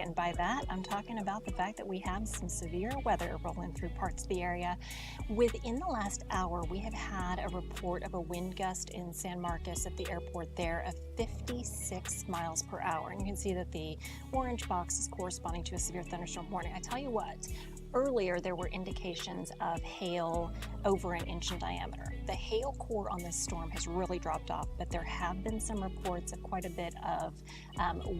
And by that, I'm talking about the fact that we have some severe weather rolling through parts of the area. Within the last hour, we have had a report of a wind gust in San Marcos at the airport there of 56 miles per hour. And you can see that the orange box is corresponding to a severe thunderstorm warning. I tell you what, earlier there were indications of hail over an inch in diameter. The hail core on this storm has really dropped off, but there have been some reports of quite a bit of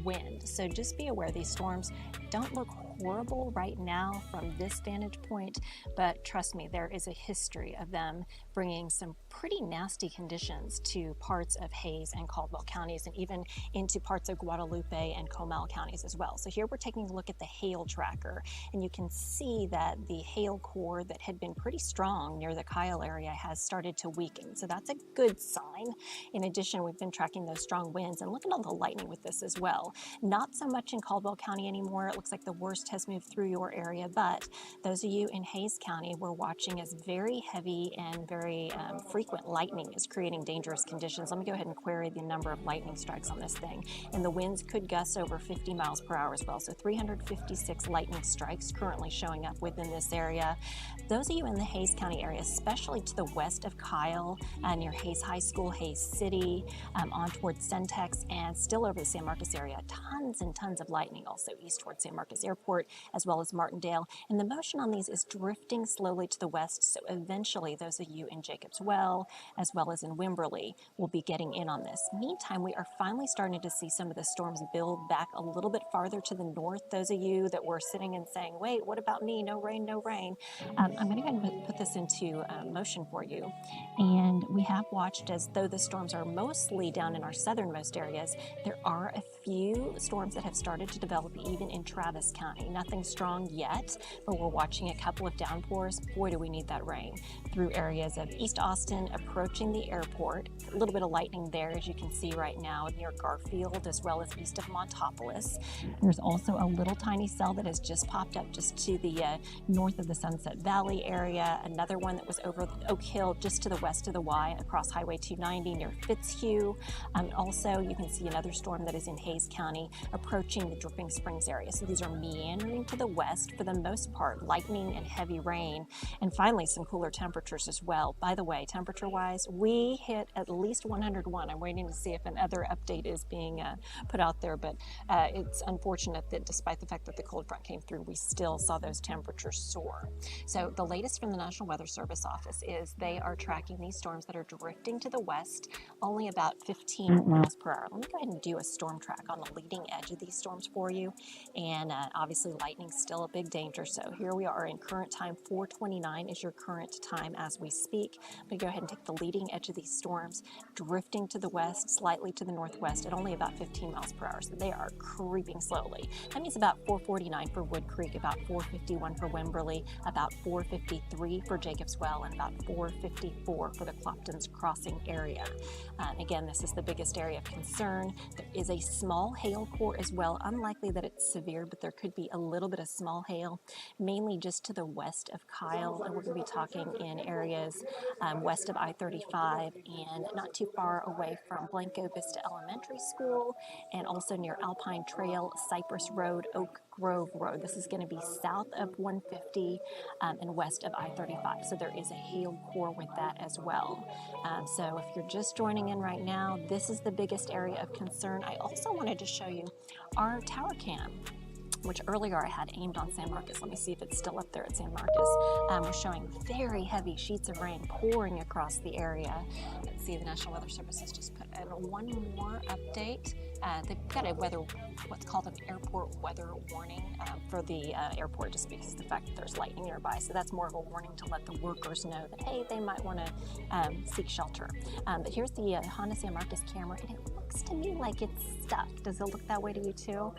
wind. So just be aware, these storms don't look horrible right now from this vantage point, but trust me, there is a history of them bringing some pretty nasty conditions to parts of Hays and Caldwell counties, and even into parts of Guadalupe and Comal counties as well. So here we're taking a look at the hail tracker, and you can see that the hail core that had been pretty strong near the Kyle area has started to weaken. So that's a good sign. In addition, we've been tracking those strong winds, and look at all the lightning with this as well. Not so much in Caldwell County anymore. It looks like the worst has moved through your area, but those of you in Hays County, we're watching as very heavy and very frequent lightning is creating dangerous conditions. Let me go ahead and query the number of lightning strikes on this thing. And the winds could gust over 50 miles per hour as well. So 356 lightning strikes currently showing up within this area. Those of you in the Hays County area, especially to the west of Kyle, near Hays High School, Hays City, on towards Centex, and still over the San Marcos area, tons and tons of lightning also east towards San Marcos Airport, as well as Martindale. And the motion on these is drifting slowly to the west, so eventually those of you in Jacobs Well, as well as in Wimberley, will be getting in on this. Meantime, we are finally starting to see some of the storms build back a little bit farther to the north. Those of you that were sitting and saying, wait, what about me? No rain, no rain. I'm going to go ahead and put this into motion for you. And we have watched, as though the storms are mostly down in our southernmost areas, there are a few storms that have started to develop even in Travis County. Nothing strong yet, but we're watching a couple of downpours. Boy, do we need that rain through areas of East Austin, approaching the airport. A little bit of lightning there, as you can see right now, near Garfield, as well as east of Montopolis. There's also a little tiny cell that has just popped up just to the north of the Sunset Valley area. Another one that was over Oak Hill, just to the west of the Y, across Highway 290 near Fitzhugh. Also, you can see another storm that is in Hays County, approaching the Dripping Springs area. So these are meandering to the west for the most part, lightning and heavy rain, and finally some cooler temperatures as well. By the way, temperature-wise, we hit at least 101. I'm waiting to see if another update is being put out there, but it's unfortunate that despite the fact that the cold front came through, we still saw those temperatures soar. So the latest from the National Weather Service office is they are tracking these storms that are drifting to the west, only about 15 miles per hour. Let me go ahead and do a storm track on the leading edge of these storms for you. And obviously lightning's still a big danger. So here we are in current time, 4:29 is your current time as we speak. I'm going to go ahead and take the leading edge of these storms, drifting to the west, slightly to the northwest at only about 15 miles per hour. So they are creeping slowly. That means about 4:49 for Wood Creek, about 4:51 for Wimberley, about 4:53 for Jacobs Well, and about 4:54 for the Clopton's Crossing area. Again, this is the biggest area of concern. There is a small hail core as well. Unlikely that it's severe, but there could be a little bit of small hail, mainly just to the west of Kyle. And we're going to be talking in areas west of I-35 and not too far away from Blanco Vista Elementary School, and also near Alpine Trail, Cypress Road, Oak Grove Road. This is going to be south of 150 and west of I-35. So there is a hail core with that as well. So if you're just joining in right now, this is the biggest area of concern. I also wanted to show you our tower cam, which earlier I had aimed on San Marcos. Let me see if it's still up there at San Marcos. We're showing very heavy sheets of rain pouring across the area. Let's see, the National Weather Service has just put in one more update. They've got a what's called an airport weather warning for the airport, just because of the fact that there's lightning nearby. So that's more of a warning to let the workers know that, hey, they might want to seek shelter. But here's the Honda San Marcos camera, and it looks to me like it's stuck. Does it look that way to you too?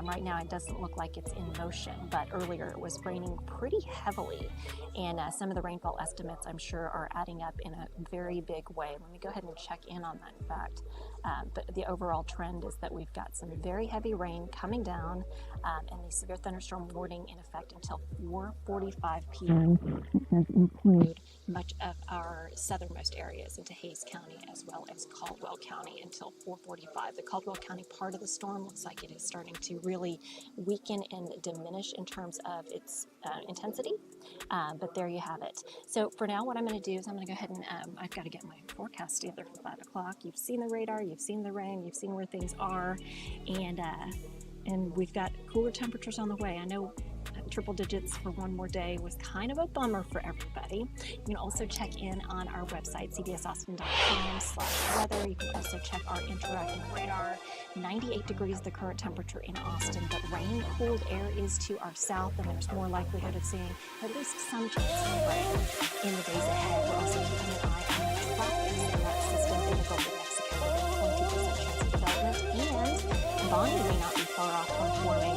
Right now it doesn't look like it's in motion, but earlier it was raining pretty heavily, and some of the rainfall estimates, I'm sure, are adding up in a very big way. Let me go ahead and check in on that, in fact. But the overall trend is that we've got some very heavy rain coming down, and the severe thunderstorm warning in effect until 4:45 p.m. Does include much of our southernmost areas into Hays County as well as Caldwell County until 4:45. The Caldwell County part of the storm looks like it is starting to really weaken and diminish in terms of its intensity, but there you have it. So for now, what I'm going to do is I'm going to go ahead and I've got to get my forecast together for 5 o'clock. You've seen the radar, you've seen the rain, you've seen where things are, and we've got cooler temperatures on the way. I know triple digits for one more day was kind of a bummer for everybody. You can also check in on our website, cbsaustin.com/weather. You can also check our interactive radar. 98 degrees the current temperature in Austin, but rain, cooled air is to our south, and there's more likelihood of seeing at least some chance of rain in the days ahead. We're also keeping an eye on the tropics and that system in the Gulf of Mexico with a 20% chance of development, and Bonnie may not be far off from forming